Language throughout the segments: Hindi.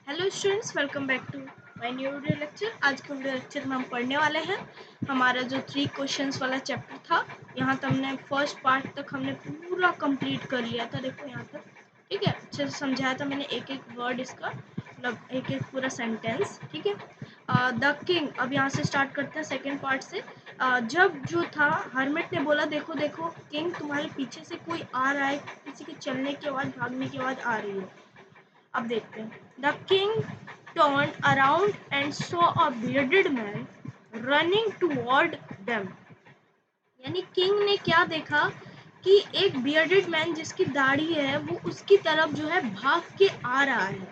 Hello students, welcome back to my new video lecture. आज के वीडियो लेक्चर में हम पढ़ने वाले हैं हमारा जो 3 क्वेश्चंस वाला चैप्टर था। यहाँ तक हमने फर्स्ट पार्ट तक हमने पूरा कंप्लीट कर लिया था। देखो यहाँ तक, ठीक है, अच्छे से समझाया था मैंने, एक एक वर्ड इसका, मतलब एक एक पूरा सेंटेंस, ठीक है। द किंग, अब यहाँ से स्टार्ट करते हैं सेकेंड पार्ट से। जब जो था हरमिट ने बोला, देखो देखो किंग, तुम्हारे पीछे से कोई आ रहा है, किसी के चलने की आवाज़, भागने की आवाज़ आ रही है। अब देखते हैं। The king turned around and saw a bearded man running toward them। यानी किंग ने क्या देखा कि एक बियर्डेड मैन जिसकी दाढ़ी है वो उसकी तरफ जो है भाग के आ रहा है,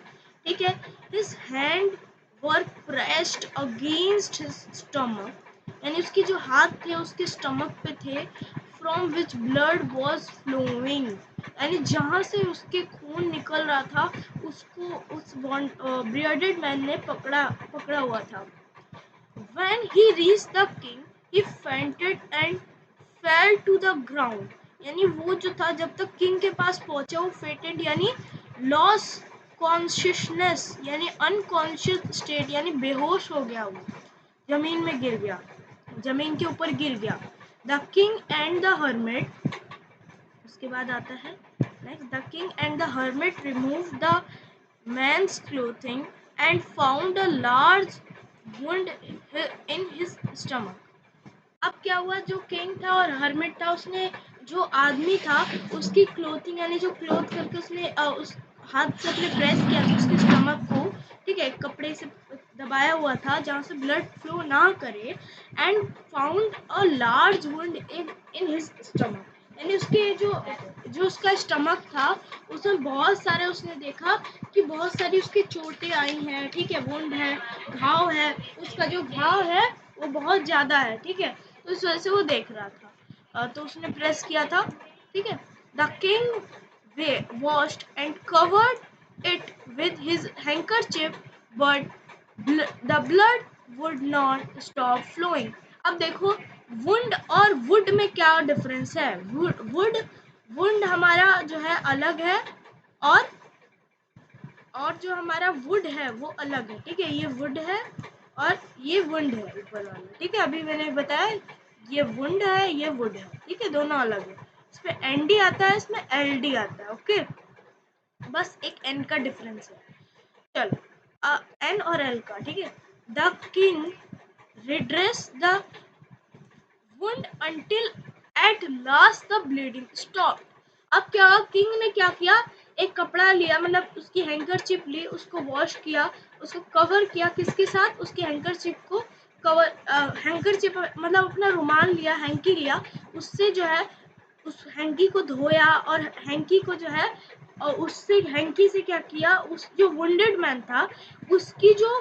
ठीक है। His hand were pressed against his stomach, यानी उसके जो हाथ थे उसके स्टमक पे थे। From which blood was flowing, यानी जहाँ से उसके खून निकल रहा था उसको उस बियर्डेड मैन ने पकड़ा हुआ था। When he reached the king, he fainted and fell to the ground। यानी वो जो था जब तक किंग के पास पहुंचा वो फेटेड यानी लॉस कॉन्शियसनेस यानी अनकॉन्शियस स्टेट यानी बेहोश हो गया, वो जमीन में गिर गया, जमीन के ऊपर गिर गया। The king and the hermit, उसके बाद आता है next, the king and the hermit remove the man's clothing and found a large wound in his stomach। अब क्या हुआ, जो किंग था और हर्मिट था, उसने जो आदमी था उसकी क्लोथिंग यानी जो क्लोथ करके उसने उस हाथ से अपने प्रेस किया था उसके स्टमक को, ठीक है, कपड़े से दबाया हुआ था जहाँ से ब्लड फ्लो ना करे। And found a large wound in his stomach, यानी उसके जो उसका स्टमक था उसमें बहुत सारे, उसने देखा कि बहुत सारी उसकी चोटें आई हैं, ठीक है, वुंड है, घाव है, उसका जो घाव है वो बहुत ज़्यादा है, ठीक है। तो इस वजह से वो देख रहा था, तो उसने प्रेस किया था, ठीक है। The king washed and covered it with his handkerchief but the blood would not stop flowing. अब देखो, वुंड और वुड में क्या डिफरेंस है। वुंड हमारा जो है अलग है, और जो हमारा वुड है वो अलग है, ठीक है। ये वुड है और ये वुंड है ऊपर वाला, ठीक है। अभी मैंने बताया ये वुंड है, ये वुड है, ठीक है, दोनों अलग है। इसमें एनडी आता है, इसमें एलडी आता है, ओके, बस एक एन का डिफरेंस है। चलो, एन और एल का, ठीक है। The king redress the wound until at last the bleeding stop. अब क्या हुआ, किंग ने क्या किया, एक कपड़ा लिया, मतलब उसकी हैंकरचिप ली, उसको वॉश किया, उसको कवर किया, किसके साथ, उसकी हैंकरचिप को कवर, हैंकरचिप मतलब अपना रुमाल लिया, हैंकी लिया, उससे जो है उस हैंकी को धोया और हैंकी को जो है, और उससे हैंकी से क्या किया, उस जो वुंडेड मैन था उसकी जो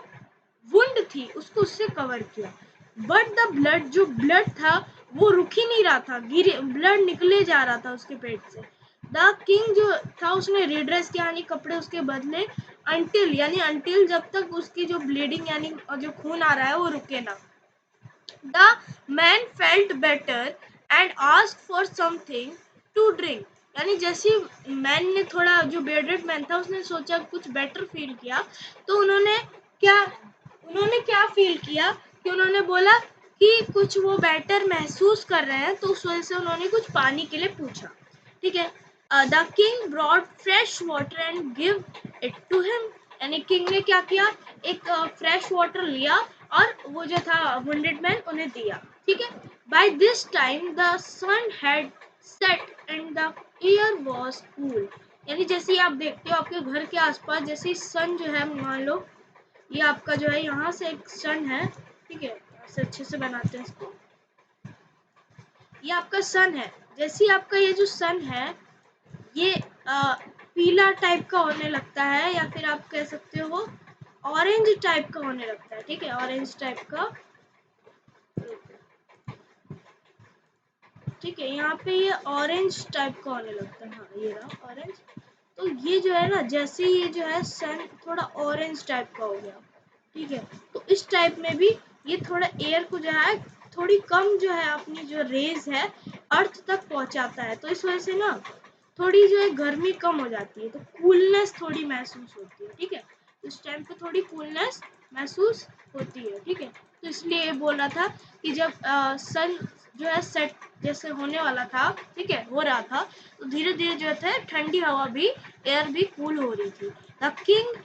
वुंड थी उसको उससे कवर किया। बट द ब्लड, जो ब्लड था वो रुक ही नहीं रहा था, गिरे, ब्लड निकले जा रहा था उसके पेट से। द किंग जो था उसने रिड्रेस किया यानी कपड़े उसके बदले, अंटिल यानी अंटिल, जब तक उसकी जो ब्लीडिंग यानी जो खून आ रहा है वो रुके ना। The man felt better and asked for something to drink, यानी जैसे मैन ने थोड़ा, जो बेडेड मैन था उसने सोचा कुछ बेटर फील किया, तो उन्होंने क्या फील किया कि उन्होंने बोला कि कुछ वो बेटर महसूस कर रहे हैं, तो उस वजह से उन्होंने कुछ पानी के लिए पूछा, ठीक है। The king brought fresh water and give it to him, यानी किंग ने क्या किया, एक फ्रेश वाटर लिया और वो जो था वुंडेड मैन उन्हें दिया, ठीक है। By this time the sun had set and the air was cool, यानी जैसे आप देखते हो आपके घर के आसपास जैसे सन जो है, मान लो ये आपका जो है यहाँ से एक सन है, ठीक है, ऐसे अच्छे से बनाते हैं इसको, ये आपका सन है। जैसे आपका ये जो सन है ये पीला टाइप का होने लगता है, या फिर आप कह सकते हो ऑरेंज टाइप का होने लगता है, ठीक है, ऑरेंज टाइप का, ठीक है, यहाँ पे ये ऑरेंज टाइप का होने लगता है, हाँ ये रहा ऑरेंज। तो ये जो है ना, जैसे ये जो है सन थोड़ा ऑरेंज टाइप का हो गया, ठीक है, तो इस टाइप में भी ये थोड़ा एयर को जो है थोड़ी कम जो है अपनी जो रेज है अर्थ तक पहुंचाता है, तो इस वजह से ना थोड़ी जो है गर्मी कम हो जाती है, तो कूलनेस थोड़ी महसूस होती है, ठीक है। इस टाइम पे थोड़ी कूलनेस महसूस होती है, ठीक है। तो इसलिए ये बोल रहा था कि जब सन जो है सेट जैसे होने वाला था, ठीक है, हो रहा था, तो धीरे धीरे जो है ठंडी हवा भी, एयर भी कूल हो रही थी। The king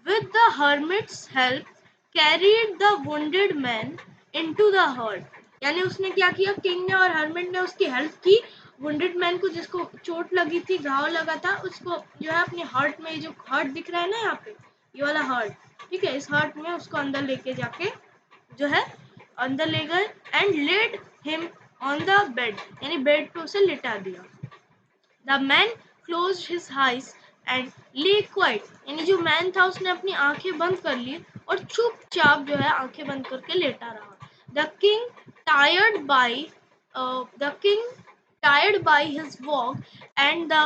with the hermit's help carried the wounded man into the hut. यानी उसने क्या किया, किंग ने और हर्मिट ने उसकी हेल्प की। वुंडेड मैन को, जिसको चोट लगी थी, घाव लगा था, उसको जो है अपने हर्ट में, जो हर्ट दिख रहा है ना यहाँ पे, ये वाला हर्ट, ठीक है, इस हर्ट में उसको अंदर लेके जाके जो है अंदर ले गए and laid him on the bed, यानी बेड पे उसे लिटा दिया। The man closed his eyes and lay quiet, यानी जो मैन था उसने अपनी आंखें बंद कर ली और चुपचाप जो है आंखें बंद करके लेटा रहा। The king tired by the king tired by his walk and the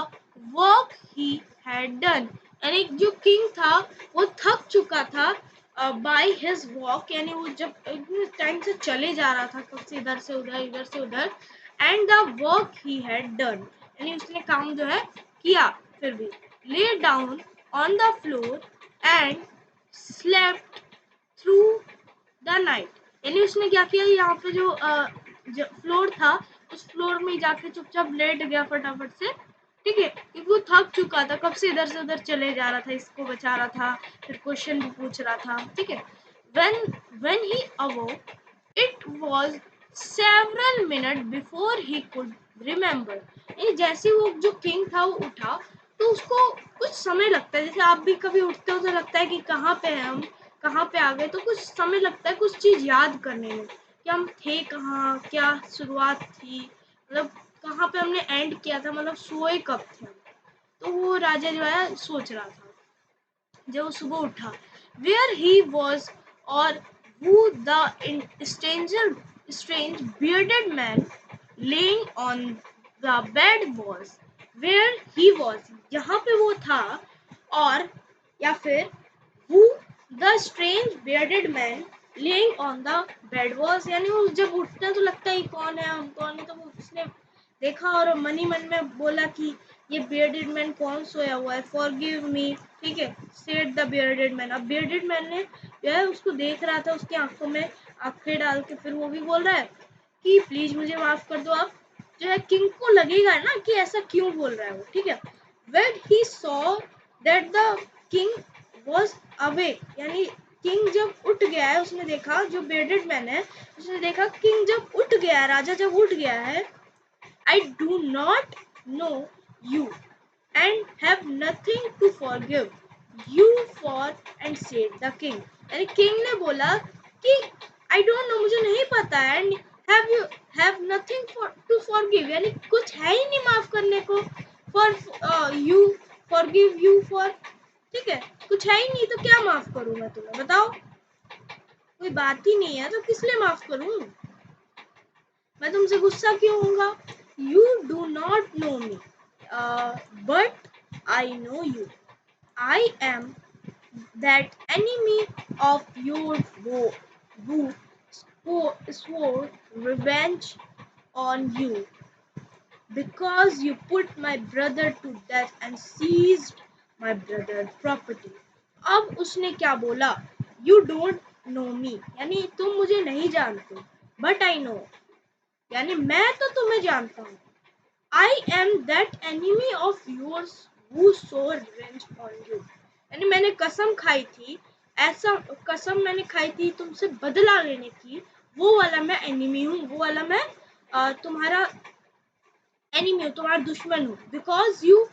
work he had done, यानी जो किंग था वो थक चुका था बाय हिज वॉक, यानी वो जब इतने टाइम से चले जा रहा था, कब से इधर से उधर, इधर से उधर, and the work he had done, यानी उसने काम जो है किया, फिर भी lay down on the floor and slept through the night, यानी उसने क्या किया, यहाँ पे जो फ्लोर था उस फ्लोर में जाके चुपचाप लेट गया फटाफट से, ठीक है, क्योंकि वो थक चुका था, कब से इधर से उधर चले जा रहा था, इसको बचा रहा था, फिर क्वेश्चन भी पूछ रहा था, ठीक है। when he awoke it was several minutes before he could remember, यानी जैसे वो जो किंग था वो उठा तो उसको कुछ समय लगता है, जैसे आप भी कभी उठते हो तो लगता है कि कहाँ पे हैं हम, कहाँ पे आ गए, तो कुछ समय लगता है कुछ चीज याद करने में कि हम थे कहाँ, क्या शुरुआत थी, मतलब कहाँ पे हमने एंड किया था, मतलब सोए कब थे। तो वो राजा जो है सोच रहा था जब वो सुबह उठा। वेयर ही वॉज और who the strange bearded man laying on the bed was, where he was, यहाँ पे वो था, और या फिर who the strange bearded man laying on the bed was, यानी वो जब उठता है तो लगता है कौन है, हम कौन है, तो वो उसने देखा और मन ही मन में बोला कि ये बियर्डेड मैन कौन सोया हुआ है, फॉरगिव मी, ठीक है, सेड द बियर्डेड मैन। अब बियर्डेड मैन ने जो है उसको देख रहा था, उसकी आंखों में आंखें डाल के, फिर वो भी बोल रहा है कि प्लीज मुझे माफ कर दो। आप जो है किंग को लगेगा ना कि ऐसा क्यों बोल रहा है वो, ठीक है। when he saw that the king was awake, यानी किंग जब उठ गया है, उसने देखा, जो बियर्डेड मैन है उसने देखा किंग जब उठ गया है, राजा जब उठ गया है, I do not know you and have nothing to forgive you for, and said the king, यानी किंग ने बोला कि I don't know, मुझे नहीं पता है, and have nothing to forgive, यानी कुछ है ही नहीं माफ करने को, for you forgive you for, ठीक है, कुछ है ही नहीं तो क्या माफ करूं मैं तुम्हें, बताओ, कोई बात ही नहीं है तो किस लिए माफ करूं, मैं तुमसे गुस्सा क्यों होऊंगा। You do not know me, but I know you. I am that enemy of yours who swore revenge on you because you put my brother to death and seized my brother's property. अब उसने क्या बोला, You don't know me, यानी तुम मुझे नहीं जानते, but I know, यानी मैं तो तुम्हें जानता हूँ। I am that enemy of yours who swore revenge on you, यानी मैंने कसम खाई थी, ऐसा कसम मैंने खाई थी तुमसे बदला लेने की, वो वाला मैं एनिमी हूँ, वो वाला मैं तुम्हारा एनिमी हूँ, तुम्हारा दुश्मन हूँ। Because you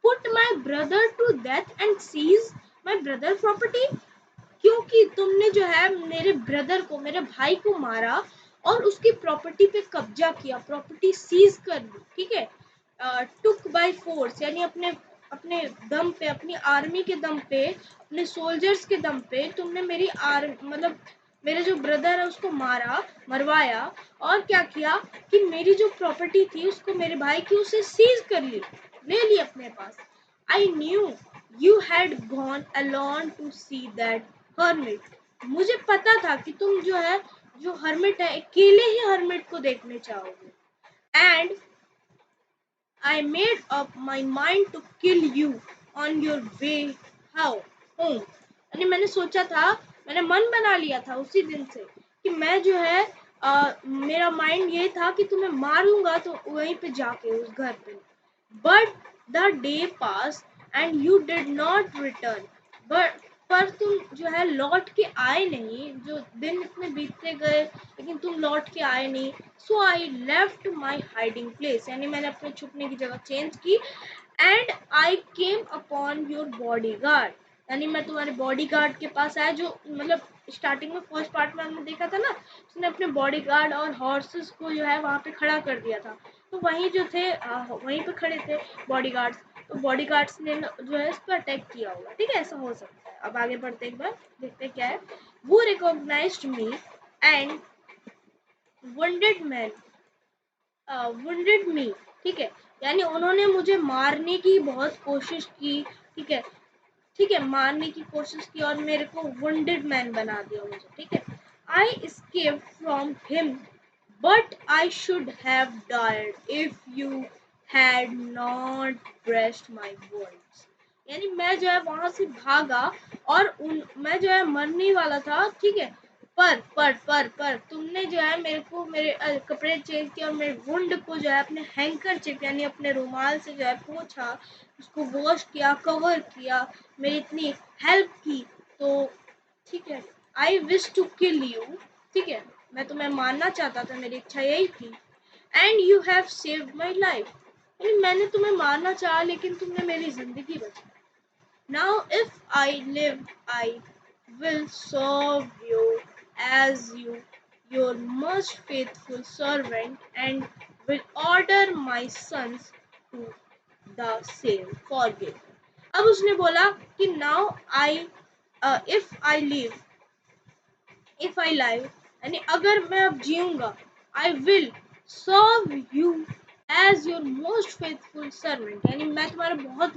put my brother to death and seize my brother property, क्योंकि तुमने जो है मेरे ब्रदर को, मेरे भाई को मारा और उसकी प्रॉपर्टी पे कब्जा किया, प्रॉपर्टी सीज कर ली, ठीक है, टुक बाय फोर्स, यानी अपने अपने दम पे, अपनी आर्मी के दम पे, अपने सोल्जर्स के दम पे तुमने मेरी मतलब मेरे जो ब्रदर है उसको मारा, मरवाया, और क्या किया कि मेरी जो प्रॉपर्टी थी उसको, मेरे भाई की, उसे सीज कर ली, ले ली अपने पास। I knew you had gone alone to see that hermit, मुझे पता था कि तुम जो है, जो हर्मिट है, अकेले ही हर्मिट को देखने चाहोगे, and I made up my mind to kill you on your way home. यानी मैंने सोचा था, मैंने मन बना लिया था उसी दिन से कि मैं जो है मेरा माइंड ये था कि तुम्हें मारूंगा तो वहीं पे जाके उस घर पे। But the day pass and you did not return, but पर तुम जो है लौट के आए नहीं, जो दिन इतने बीतते गए लेकिन तुम लौट के आए नहीं। So I left my hiding place, यानी मैंने अपने छुपने की जगह चेंज की। And I came upon your bodyguard, यानी मैं तुम्हारे बॉडी गार्ड के पास आया, जो मतलब स्टार्टिंग में फर्स्ट पार्ट में हमने देखा था ना, उसने अपने बॉडी गार्ड और हॉर्सेस को जो है वहाँ पे खड़ा कर दिया था। तो वहीं जो थे वहीं पे खड़े थे बॉडी गार्ड्स, तो बॉडी गार्ड्स ने जो है इस पर अटैक किया होगा। ठीक है, ऐसा हो सकता है। अब आगे बढ़ते एक बार देखते क्या है। वो recognised me and wounded man wounded me, ठीक है, यानी उन्होंने मुझे मारने की बहुत कोशिश की। ठीक है, ठीक है, मारने की कोशिश की और मेरे को वुंडेड मैन बना दिया मुझे। ठीक है, आई escaped from him but I should have died if you had not breast my words, यानी मैं जो है वहां से भागा और मैं जो है मरने वाला था। ठीक है, पर तुमने जो है मेरे को मेरे कपड़े चेंज किए और मेरे वुंड को जो है अपने हैंकरचिप यानी अपने रुमाल से जो है पोंछा, उसको वॉश किया, कवर किया, मेरी इतनी हेल्प की। तो ठीक है, I wish to kill you, ठीक है, मैं तुम्हें मारना चाहता था, मेरी इच्छा यही थी। And you have saved my life, यानी मैंने तुम्हें मारना चाहा लेकिन तुमने मेरी जिंदगी बचाई। Now if I live, I will serve you as your most faithful servant, and will order my sons to the same forgive. अब उसने बोला कि now if I live, if I live, यानी अगर मैं अब जीऊंगा, I will serve you as your most faithful servant, यानी मैं तुम्हारा बहुत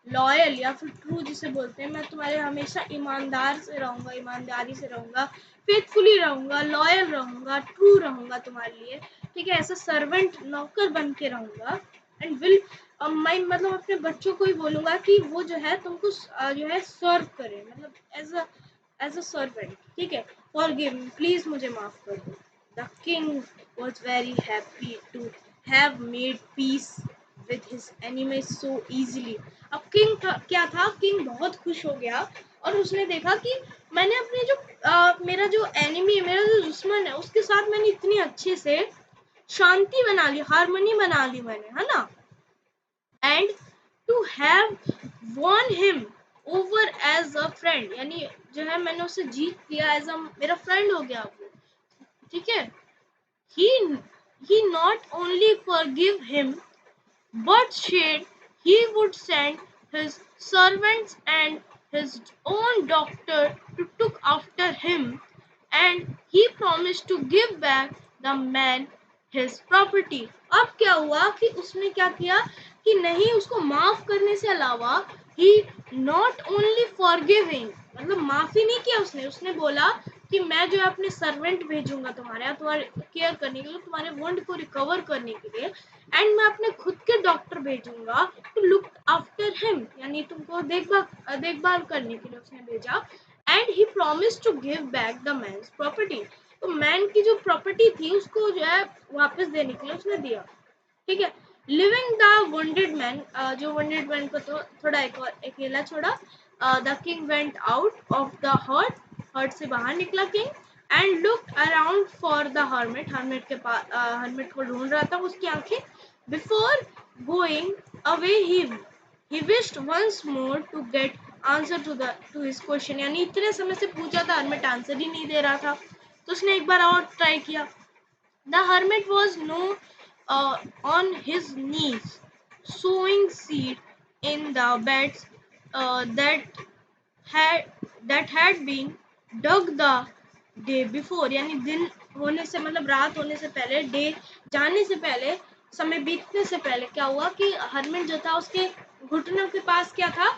लॉयल या फिर ट्रू जिसे बोलते हैं, मैं तुम्हारे हमेशा ईमानदार से रहूंगा, ईमानदारी से रहूंगा, फेथफुली रहूंगा, लॉयल रहूंगा, ट्रू रहूंगा तुम्हारे लिए। ठीक है, ऐसा सर्वेंट नौकर बन के रहूंगा। एंड विल मैं मतलब अपने बच्चों को ही बोलूंगा कि वो जो है तुमको जो है सर्व करे, मतलब एज अ सर्वेंट। ठीक है, फॉरगिव मी, प्लीज मुझे माफ कर दो। The king was very happy to have made peace with his enemies so easily. अब किंग क्या था, किंग बहुत खुश हो गया और उसने देखा कि मैंने अपने जो मेरा जो एनिमी, मेरा जो दुश्मन है, उसके साथ मैंने इतनी अच्छे से शांति बना ली, हारमोनी बना ली मैंने, है ना। And to have won him over as a friend, यानी जो है मैंने उसे जीत लिया, एज अ मेरा फ्रेंड हो गया वो। ठीक है, he he not only forgive him but said he would send his servants and his own doctor to look after him, and he promised to give back the man his property. अब क्या हुआ कि उसने क्या किया कि नहीं, उसको माफ करने से अलावा he not only forgiving, मतलब माफी नहीं किया उसने, उसने बोला कि मैं जो है अपने सर्वेंट भेजूंगा तुम्हारे यहाँ, तुम्हारे केयर करने के लिए, तुम्हारे वुंड को रिकवर करने के लिए। एंड मैं अपने खुद के डॉक्टर भेजूंगा टू लुक आफ्टर हिम, यानी तुमको देखभाल करने के लिए उसने भेजा। And he promise to give back the man's property, तो मैन की जो प्रॉपर्टी थी उसको जो है वापस देने के लिए उसने दिया। ठीक है, लिविंग द वुंडेड मैन, जो वुंडेड मैन को तो थोड़ा एक और अकेला छोड़ा। The king went out of the hut से बाहर निकला king, and look around for the hermit, hermit के पास हर्मिट को ढूंढ रहा था उसकी आंखें। Before going away he wished once more to get answer to his question, यानी इतने समय से पूछा था, हर्मिट आंसर ही नहीं दे रहा था, तो उसने एक बार और ट्राई किया। The hermit was no on his knees, sowing seed in the beds that had been dug the day before, यानी दिन होने से मतलब रात होने से पहले, डे जाने से पहले, समय बीतने से पहले क्या हुआ कि हरमिट जो था उसके घुटनों के पास क्या था,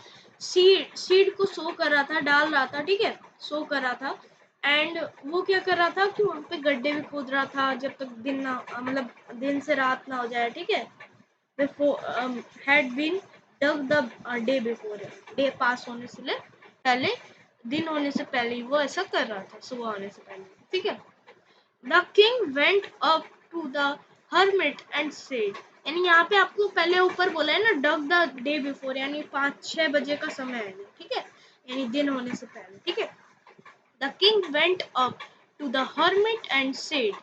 सीड को सो कर रहा था, डाल रहा था। ठीक है, सो कर रहा था। एंड वो क्या कर रहा था कि वहाँ पे गड्ढे भी खोद रहा था जब तक दिन ना, मतलब दिन से रात ना हो जाए। ठीक है, before had been dug the day before, day pass होने से पहले दिन होने से पहले ही वो ऐसा कर रहा था, सुबह होने से पहले, ठीक है। The king went up to the hermit and said, यानी यहाँ पे आपको पहले ऊपर बोला है ना, डग द डे बिफोर, यानी 5-6 बजे का समय है, ठीक है, यानी दिन होने से पहले, ठीक है। The king went up to the hermit and said,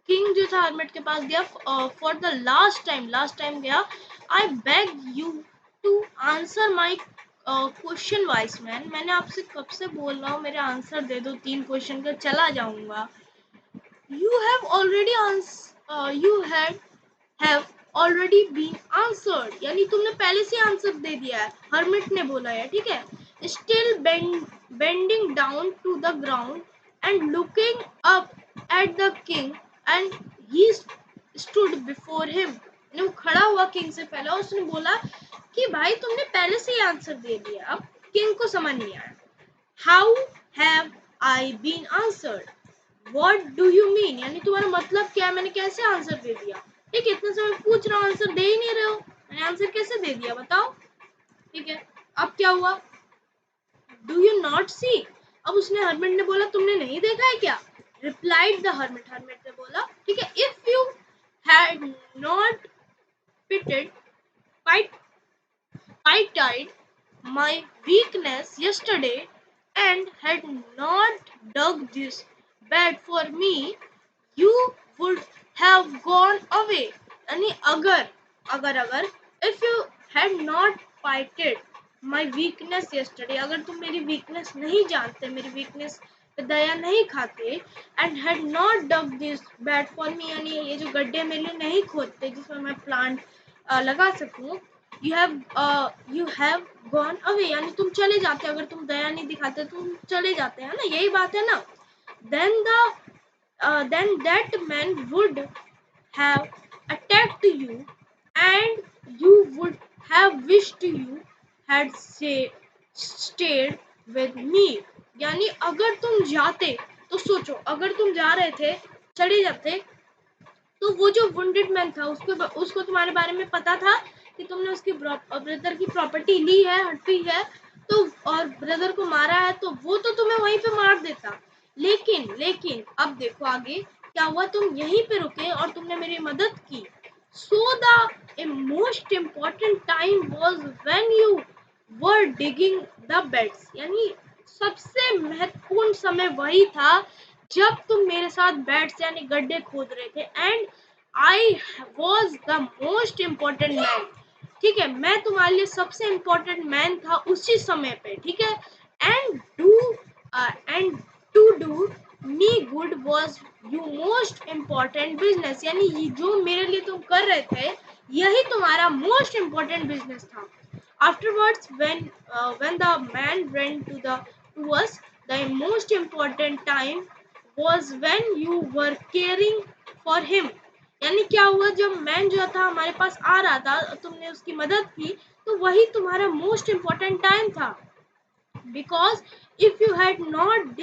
king जो था हर्मिट के पास गया फॉर द लास्ट टाइम गया, I beg you to answer my question wise man, मैंने आपसे कब से बोल रहा हूँ मेरे आंसर दे दो, 3 क्वेश्चन का चला जाऊंगा। You have already you have already been answered, यानी तुमने पहले से आंसर दे दिया है, हर्मिट ने बोला है, ठीक है। Still bending down to the ground and looking up at the king, and he stood before him, वो खड़ा हुआ किंग से पहले, उसने बोला कि भाई तुमने पहले से ही आंसर दे दिया, अब किंग को समझ नहीं आया। How have I been answered? What do you mean? यानी तुम्हारा मतलब क्या है, मैंने कैसे आंसर दे दिया, ठीक है, इतने समय पूछ रहा हूँ आंसर दे ही नहीं रहे हो, मैंने आंसर कैसे दे दिया बताओ, ठीक है। अब क्या हुआ, डू यू नॉट सी, अब उसने हर्मिट ने बोला तुमने नहीं देखा है क्या, रिप्लाइड द हर्मिट, हर्मिट ने बोला, ठीक है, if you had not pitted pitied my weakness yesterday and had not dug this bed for me, you would have gone away. यानी अगर if you had not pitied my weakness yesterday, अगर तुम मेरी weakness नहीं जानते, मेरी weakness पे दया नहीं खाते, and had not dug this bed for me, यानी ये जो गड्ढे मेरे लिए नहीं खोदते जिसमें मैं प्लांट लगा सकूं, you have gone away, यानी तुम चले जाते, अगर तुम दया नहीं दिखाते तुम चले जाते हैं ना, यही बात है ना। then that man would have attacked you and you would have wished you had stayed with me, यानी अगर तुम जाते, तो सोचो अगर तुम जा रहे थे, चले जाते, तो वो जो वुंडेड मैन था उसको तुम्हारे बारे में पता था कि तुमने उसकी ब्रदर की प्रॉपर्टी ली है, हड़पी है, तो और ब्रदर को मारा है, तो वो तो तुम्हें वहीं पे मार देता। लेकिन अब देखो आगे क्या हुआ, तुम यहीं पे रुके और तुमने मेरी मदद की। So the most important time was when you were digging the beds, यानी सबसे महत्वपूर्ण समय वही था जब तुम मेरे साथ बेड्स यानी गड्ढे खोद रहे थे, and I was the most important man, ठीक है, मैं तुम्हारे लिए सबसे इम्पोर्टेंट मैन था उसी समय पे, ठीक है। And to do me good was you most important business, यानी ये जो मेरे लिए तुम कर रहे थे यही तुम्हारा मोस्ट इम्पोर्टेंट बिजनेस था। Afterwards, when the man went to us, the most important time was when you were caring for him, यानी क्या हुआ, जब मैन जो था हमारे पास आ रहा था, तुमने उसकी मदद की, तो वही तुम्हारा मोस्ट इम्पोर्टेंट टाइम था। because if you had not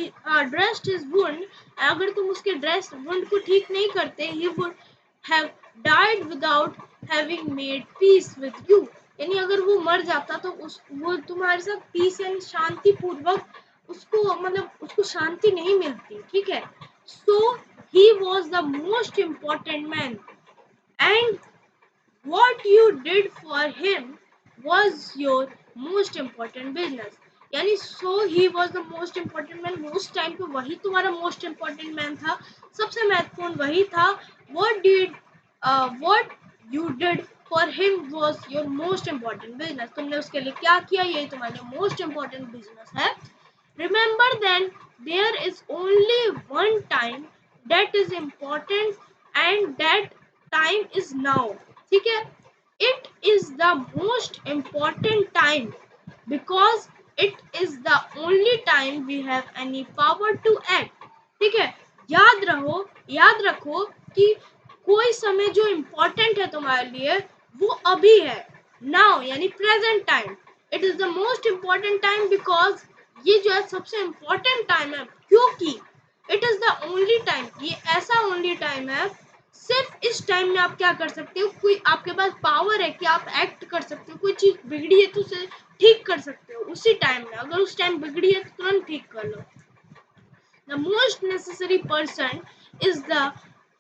dressed his wound, अगर तुम उसके ड्रेस वुंड को ठीक नहीं करते, he would have died without having made peace with you, यानी अगर वो मर जाता तो वो तुम्हारे साथ पीस यानी शांति पूर्वक उसको मतलब उसको शांति नहीं मिलती, ठीक है। so he was the most important man and what you did for him was your most important business, यानी so he was the most important man, उस टाइम पे वही तुम्हारा most important man था, सबसे महत्वपूर्ण वही था। what you did for him was your most important business, तुमने उसके लिए क्या किया यही तुम्हारा most important business है। remember then there is only one time that is important and that time is now, ठीक है। it is the most important time because it is the only time we have any power to act, ठीक है। याद रखो कि कोई समय जो इम्पोर्टेंट है तुम्हारे लिए वो अभी है, नाउ यानी present time. It is the most important time because ये जो है सबसे इम्पोर्टेंट टाइम है, क्योंकि it is the only time, ये ऐसा ओनली टाइम है, सिर्फ इस टाइम में आप क्या कर सकते हो, कोई आपके पास पावर है कि आप एक्ट कर सकते हो, कोई चीज बिगड़ी है तो उसे ठीक कर सकते हो उसी टाइम में, अगर उस टाइम बिगड़ी है तो तुरंत ठीक कर लो। The most necessary person is the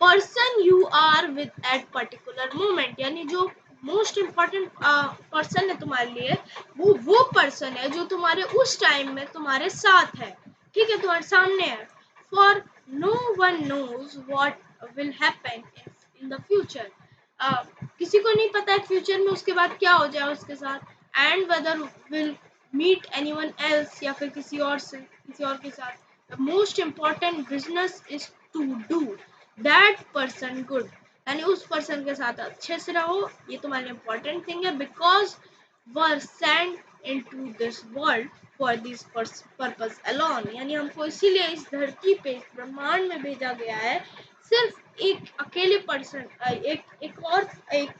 person you are with at particular moment, यानी जो मोस्ट इम्पोर्टेंट पर्सन है तुम्हारे लिए, वो पर्सन है जो तुम्हारे उस टाइम में तुम्हारे साथ है, ठीक है, तुम्हारे सामने है। For no one knows what will happen in the future, किसी को नहीं पता है फ्यूचर में उसके बाद क्या हो जाए उसके साथ, and whether will meet anyone else, या फिर किसी और के साथ। The most important business is to do that person good, यानी उस पर्सन के साथ अच्छे से रहो, ये तुम्हारी इम्पोर्टेंट थिंग है, because were send into this world for this purpose alone, यानी हमको इसीलिए इस धरती पे, इस ब्रह्मांड में भेजा गया है, सिर्फ एक अकेले पर्सन, एक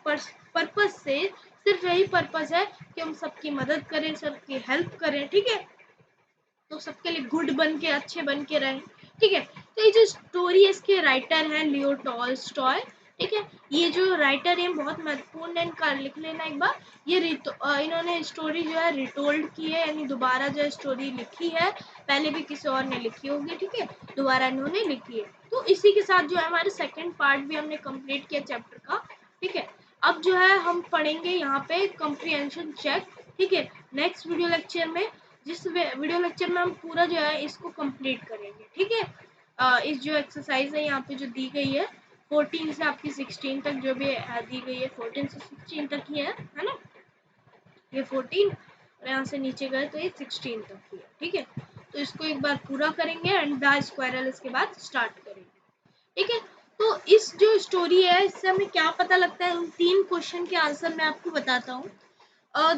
पर्पस से, सिर्फ यही पर्पस है कि हम सबकी मदद करें, सबकी हेल्प करें, ठीक है, तो सबके लिए गुड बन के, अच्छे बन के रहें, ठीक है। तो ये जो स्टोरी है इसके राइटर हैं लियो टॉल्स्टॉय, ठीक है, ये जो राइटर है बहुत महत्वपूर्ण है, इनका लिख लेना एक बार। ये इन्होंने स्टोरी जो है रिटोल्ड की है, यानी दोबारा जो है स्टोरी लिखी है, पहले भी किसी और ने लिखी होगी, ठीक है, दोबारा इन्होंने लिखी है। तो इसी के साथ जो है हमारे सेकेंड पार्ट भी हमने कंप्लीट किया चैप्टर का, ठीक है। अब जो है हम पढ़ेंगे यहाँ पे कॉम्प्रिहेंशन चेक, ठीक है, नेक्स्ट वीडियो लेक्चर में, जिस वीडियो लेक्चर में हम पूरा जो है इसको कंप्लीट करेंगे, ठीक है। इस जो एक्सरसाइज है यहाँ पे जो दी गई है 14 से आपकी 16 तक जो भी दी गई है, 14 से 16 तक ही है ना, ये 14 और यहाँ से नीचे गए तो ये 16 तक ही है, ठीक है। तो इसको एक बार पूरा करेंगे एंड द स्क्वायरल इसके बाद स्टार्ट करेंगे, ठीक है। तो इस जो स्टोरी है इससे हमें क्या पता लगता है, उन 3 क्वेश्चन के आंसर मैं आपको बताता हूँ।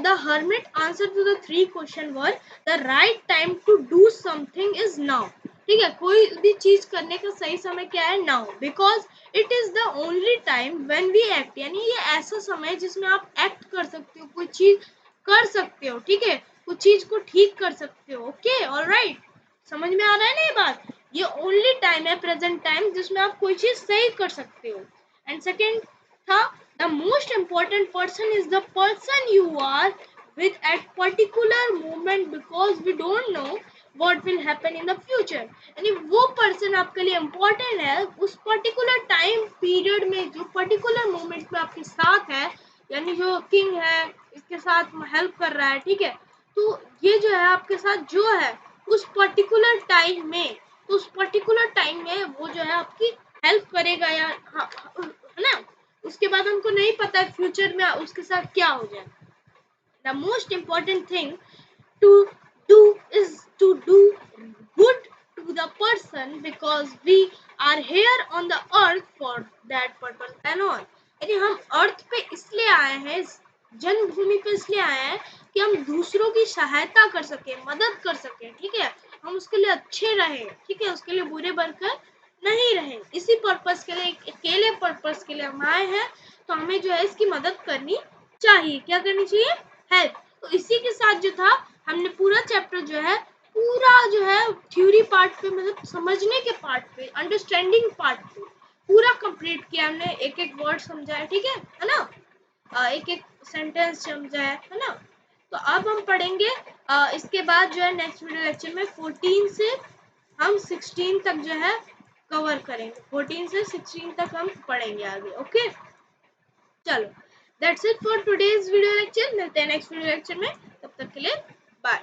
The hermit answer to the 3 question were the right time to do something is now, ठीक है, कोई भी चीज करने का सही समय क्या है, now, because it is the only time when we act, यानी ये ऐसा समय है जिसमें आप एक्ट कर सकते हो, कोई चीज कर सकते हो, ठीक है, कुछ चीज को ठीक कर सकते हो, ओके, ऑलराइट, समझ में आ रहा है ना ये बात, ये ओनली टाइम है, प्रेजेंट टाइम, जिसमें आप कोई चीज सही कर सकते हो। एंड सेकेंड था the most important person is the person you are with at particular moment, because we don't know what will happen in the future, यानी वो पर्सन आपके लिए इम्पोर्टेंट है उस पर्टिकुलर टाइम पीरियड में, जो पर्टिकुलर मोमेंट में आपके साथ है, यानी जो किंग है इसके साथ हेल्प कर रहा है, ठीक है, तो ये जो है आपके साथ जो है उस पर्टिकुलर टाइम में, तो उस पर्टिकुलर टाइम में वो जो है आपकी हेल्प करेगा, या है ना, उसके बाद हमको नहीं पता है फ्यूचर में उसके साथ क्या हो जाए। The most important thing to do is to do good to the person, because we are here on the earth for that purpose and all, यानी हम अर्थ पे इसलिए आए हैं, जन्मभूमि पे इसलिए आए हैं कि हम दूसरों की सहायता कर सके, मदद कर सके, ठीक है, हम उसके लिए अच्छे रहे, ठीक है, उसके लिए बुरे बनकर नहीं रहे, इसी पर्पस के लिए, अकेले पर्पस के लिए हम आए हैं, तो हमें जो है इसकी मदद करनी चाहिए, क्या करनी चाहिए, हेल्प। तो इसी के साथ जो था हमने पूरा चैप्टर जो है, पूरा जो है थ्योरी पार्ट पे, मतलब समझने के पार्ट पे, अंडरस्टैंडिंग पार्ट पे पूरा कंप्लीट किया हमने, एक एक वर्ड समझाया, ठीक है ना, एक एक सेंटेंस समझाया है ना। तो अब हम पढ़ेंगे इसके बाद जो है नेक्स्ट वीडियो लेक्चर में 14 से हम 16 तक जो है कवर करेंगे, 14 से 16 तक हम पढ़ेंगे आगे, ओके। चलो, that's it for today's video lecture, मिलते हैं नेक्स्ट वीडियो लेक्चर में, तब तक के लिए बाय।